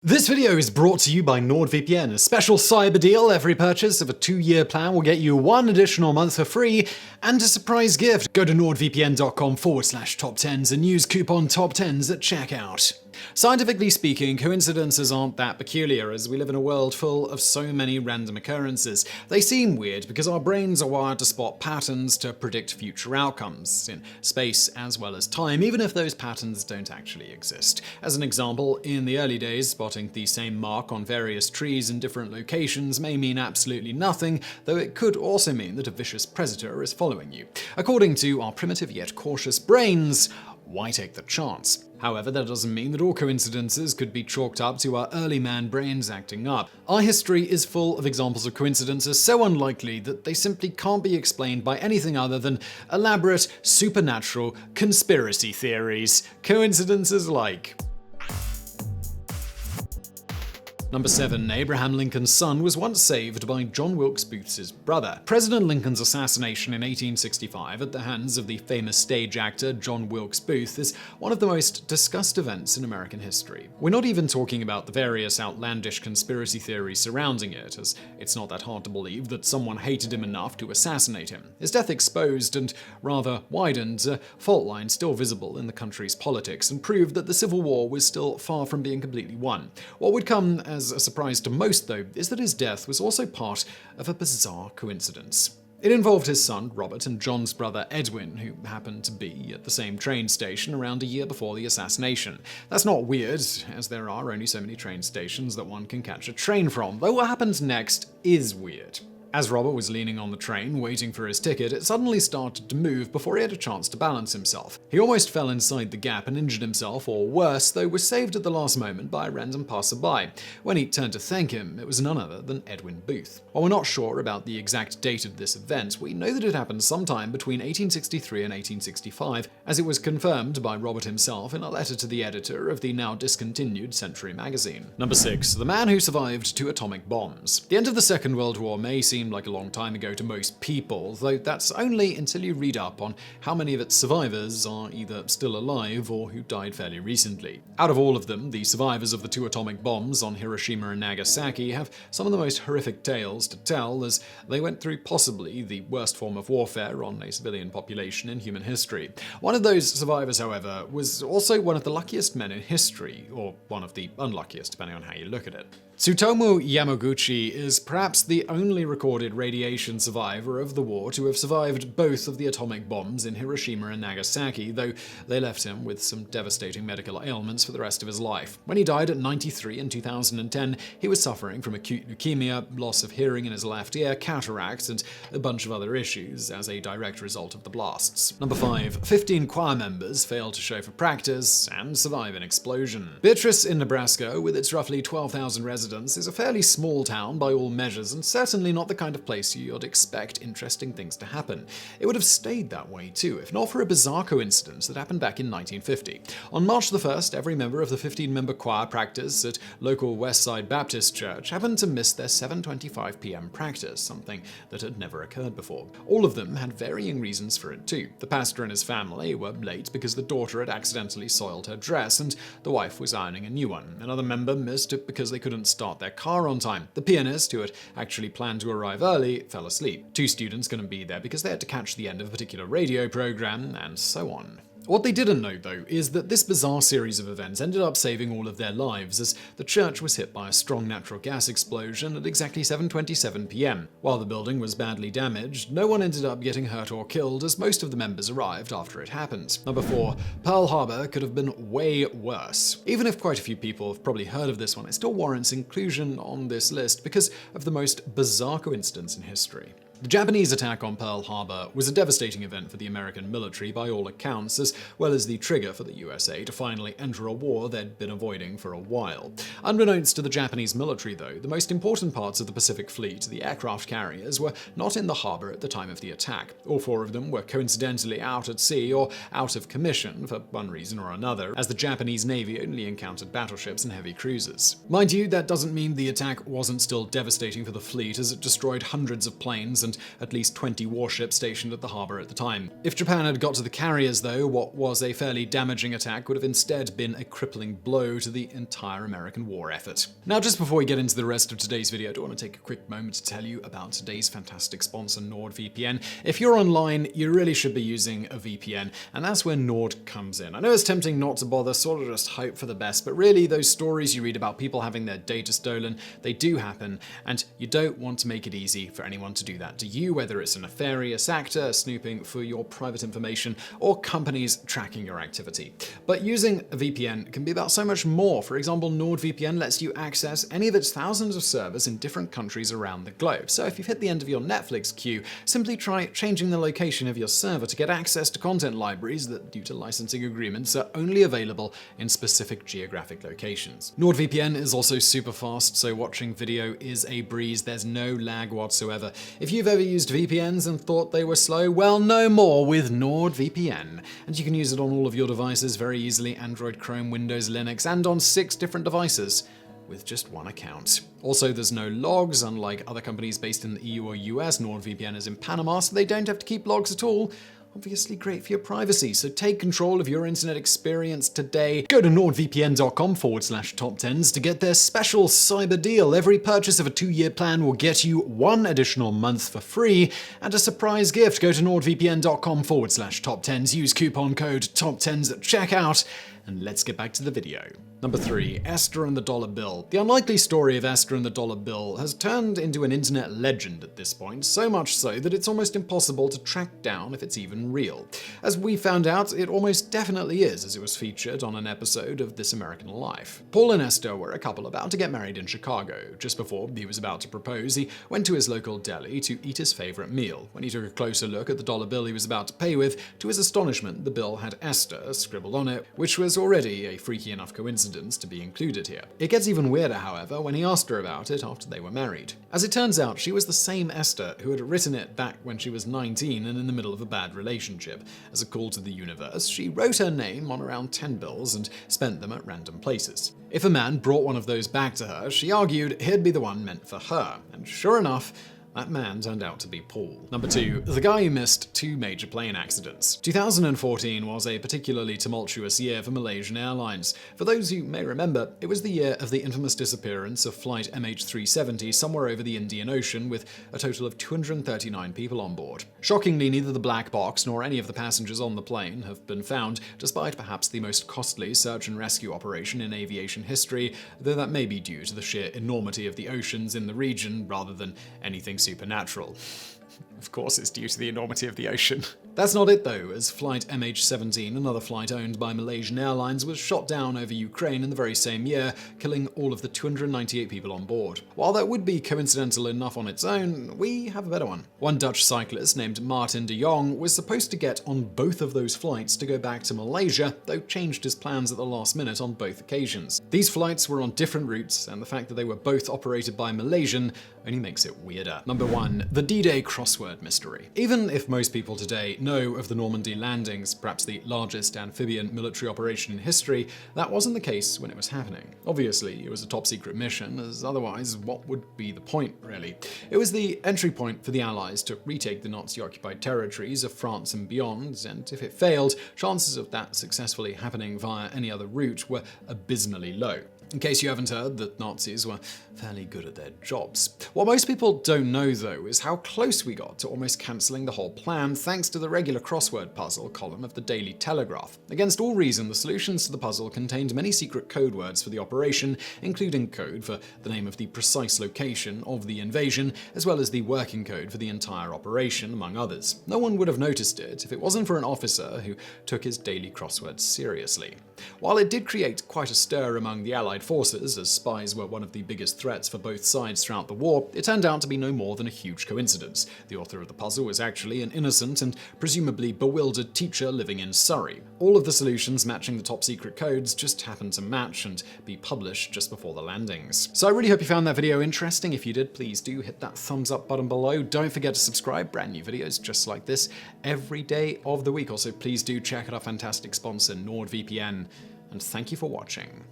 This video is brought to you by NordVPN, a special cyber deal. Every purchase of a 2-year plan will get you 1 additional month for free and a surprise gift. Go to nordvpn.com/TopTenz and use coupon TopTenz at checkout. Scientifically speaking, coincidences aren't that peculiar, as we live in a world full of so many random occurrences. They seem weird because our brains are wired to spot patterns to predict future outcomes, in space as well as time, even if those patterns don't actually exist. As an example, in the early days, spotting the same mark on various trees in different locations may mean absolutely nothing, though it could also mean that a vicious predator is following you. According to our primitive yet cautious brains, why take the chance? However, that doesn't mean that all coincidences could be chalked up to our early man brains acting up. Our history is full of examples of coincidences so unlikely that they simply can't be explained by anything other than elaborate, supernatural conspiracy theories. Coincidences like... Number 7. Abraham Lincoln's son was once saved by John Wilkes Booth's brother. President Lincoln's assassination in 1865 at the hands of the famous stage actor John Wilkes Booth is one of the most discussed events in American history. We're not even talking about the various outlandish conspiracy theories surrounding it, as it's not that hard to believe that someone hated him enough to assassinate him. His death exposed and rather widened a fault line still visible in the country's politics and proved that the Civil War was still far from being completely won. What would come as a surprise to most, though, is that his death was also part of a bizarre coincidence. It involved his son, Robert, and John's brother, Edwin, who happened to be at the same train station around a year before the assassination. That's not weird, as there are only so many train stations that one can catch a train from, though what happens next is weird. As Robert was leaning on the train, waiting for his ticket, it suddenly started to move before he had a chance to balance himself. He almost fell inside the gap and injured himself, or worse, though was saved at the last moment by a random passerby. When he turned to thank him, it was none other than Edwin Booth. While we're not sure about the exact date of this event, we know that it happened sometime between 1863 and 1865, as it was confirmed by Robert himself in a letter to the editor of the now discontinued Century magazine. Number 6. The man who survived 2 atomic bombs. The end of the Second World War may seem like a long time ago to most people, though that's only until you read up on how many of its survivors are either still alive or who died fairly recently. Out of all of them, the survivors of the 2 atomic bombs on Hiroshima and Nagasaki have some of the most horrific tales to tell, as they went through possibly the worst form of warfare on a civilian population in human history. One of those survivors, however, was also one of the luckiest men in history, or one of the unluckiest, depending on how you look at it. Tsutomu Yamaguchi is perhaps the only recorded radiation survivor of the war to have survived both of the atomic bombs in Hiroshima and Nagasaki, though they left him with some devastating medical ailments for the rest of his life. When he died at 93 in 2010, he was suffering from acute leukemia, loss of hearing in his left ear, cataracts, and a bunch of other issues as a direct result of the blasts. Number 5. 15 choir members failed to show for practice and survive an explosion. Beatrice in Nebraska, with its roughly 12,000 residents, is a fairly small town by all measures, and certainly not the kind of place you'd expect interesting things to happen. It would have stayed that way too, if not for a bizarre coincidence that happened back in 1950. On March the 1st, every member of the 15-member choir practice at local Westside Baptist Church happened to miss their 7:25 p.m. practice, something that had never occurred before. All of them had varying reasons for it too. The pastor and his family were late because the daughter had accidentally soiled her dress and the wife was ironing a new one. Another member missed it because they couldn't start their car on time. The pianist, who had actually planned to arrive early, fell asleep. 2 students couldn't be there because they had to catch the end of a particular radio program, and so on. What they didn't know, though, is that this bizarre series of events ended up saving all of their lives, as the church was hit by a strong natural gas explosion at exactly 7:27 p.m. While the building was badly damaged, no one ended up getting hurt or killed, as most of the members arrived after it happened. Number 4. Pearl Harbor could have been way worse. Even if quite a few people have probably heard of this one, it still warrants inclusion on this list because of the most bizarre coincidence in history. The Japanese attack on Pearl Harbor was a devastating event for the American military by all accounts, as well as the trigger for the USA to finally enter a war they'd been avoiding for a while. Unbeknownst to the Japanese military, though, the most important parts of the Pacific Fleet, the aircraft carriers, were not in the harbor at the time of the attack. All 4 of them were coincidentally out at sea or out of commission for one reason or another, as the Japanese Navy only encountered battleships and heavy cruisers. Mind you, that doesn't mean the attack wasn't still devastating for the fleet, as it destroyed hundreds of planes and and at least 20 warships stationed at the harbor at the time. If Japan had got to the carriers, though, what was a fairly damaging attack would have instead been a crippling blow to the entire American war effort. Now, just before we get into the rest of today's video, I do want to take a quick moment to tell you about today's fantastic sponsor, NordVPN. If you're online, you really should be using a VPN, and that's where Nord comes in. I know it's tempting not to bother, sort of just hope for the best, but really those stories you read about people having their data stolen, they do happen, and you don't want to make it easy for anyone to do that to you, whether it's a nefarious actor snooping for your private information or companies tracking your activity. But using a VPN can be about so much more. For example, NordVPN lets you access any of its thousands of servers in different countries around the globe. So if you've hit the end of your Netflix queue, simply try changing the location of your server to get access to content libraries that, due to licensing agreements, are only available in specific geographic locations. NordVPN is also super fast, so watching video is a breeze. There's no lag whatsoever. If you've ever used VPNs and thought they were slow, well, no more with NordVPN. And you can use it on all of your devices very easily: Android, Chrome, Windows, Linux, and on 6 different devices with just one account. Also, there's no logs. Unlike other companies based in the EU or US, NordVPN is in Panama, so they don't have to keep logs at all. Obviously great for your privacy, so take control of your internet experience today. Go to nordvpn.com/TopTenz to get their special cyber deal. Every purchase of a 2-year plan will get you 1 additional month for free and a surprise gift. Go to nordvpn.com/TopTenz, use coupon code TopTenz at checkout, and let's get back to the video. Number 3. Esther and the Dollar Bill. The unlikely story of Esther and the Dollar Bill has turned into an internet legend at this point, so much so that it's almost impossible to track down if it's even real. As we found out, it almost definitely is, as it was featured on an episode of This American Life. Paul and Esther were a couple about to get married in Chicago. Just before he was about to propose, he went to his local deli to eat his favorite meal. When he took a closer look at the dollar bill he was about to pay with, to his astonishment, the bill had Esther scribbled on it, which was already a freaky enough coincidence to be included here. It gets even weirder, however, when he asked her about it after they were married. As it turns out, she was the same Esther who had written it back when she was 19 and in the middle of a bad relationship. As a call to the universe, she wrote her name on around 10 bills and spent them at random places. If a man brought one of those back to her, she argued he'd be the one meant for her. And sure enough, that man turned out to be Paul. Number 2. The guy who missed 2 major plane accidents. 2014 was a particularly tumultuous year for Malaysian Airlines. For those who may remember, it was the year of the infamous disappearance of flight MH370 somewhere over the Indian Ocean, with a total of 239 people on board. Shockingly, neither the black box nor any of the passengers on the plane have been found, despite perhaps the most costly search and rescue operation in aviation history, though that may be due to the sheer enormity of the oceans in the region rather than anything supernatural. Of course it's due to the enormity of the ocean. That's not it though, as flight MH17, another flight owned by Malaysian Airlines, was shot down over Ukraine in the very same year, killing all of the 298 people on board. While that would be coincidental enough on its own, we have a better one. One Dutch cyclist named Martin de Jong was supposed to get on both of those flights to go back to Malaysia, though changed his plans at the last minute on both occasions. These flights were on different routes, and the fact that they were both operated by Malaysian only makes it weirder. Number 1. The D-Day crossword mystery. Even if most people today know of the Normandy landings, perhaps the largest amphibian military operation in history, that wasn't the case when it was happening. Obviously, it was a top-secret mission, as otherwise, what would be the point, really? It was the entry point for the Allies to retake the Nazi-occupied territories of France and beyond, and if it failed, chances of that successfully happening via any other route were abysmally low. In case you haven't heard, the Nazis were fairly good at their jobs. What most people don't know, though, is how close we got to almost cancelling the whole plan thanks to the regular crossword puzzle column of the Daily Telegraph. Against all reason, the solutions to the puzzle contained many secret code words for the operation, including code for the name of the precise location of the invasion, as well as the working code for the entire operation, among others. No one would have noticed it if it wasn't for an officer who took his daily crosswords seriously. While it did create quite a stir among the Allied forces, as spies were one of the biggest threats for both sides throughout the war, it turned out to be no more than a huge coincidence. The author of the puzzle was actually an innocent and presumably bewildered teacher living in Surrey. All of the solutions matching the top secret codes just happened to match and be published just before the landings. So I really hope you found that video interesting. If you did, please do hit that thumbs up button below. Don't forget to subscribe. Brand new videos just like this every day of the week. Also, please do check out our fantastic sponsor, NordVPN. And thank you for watching.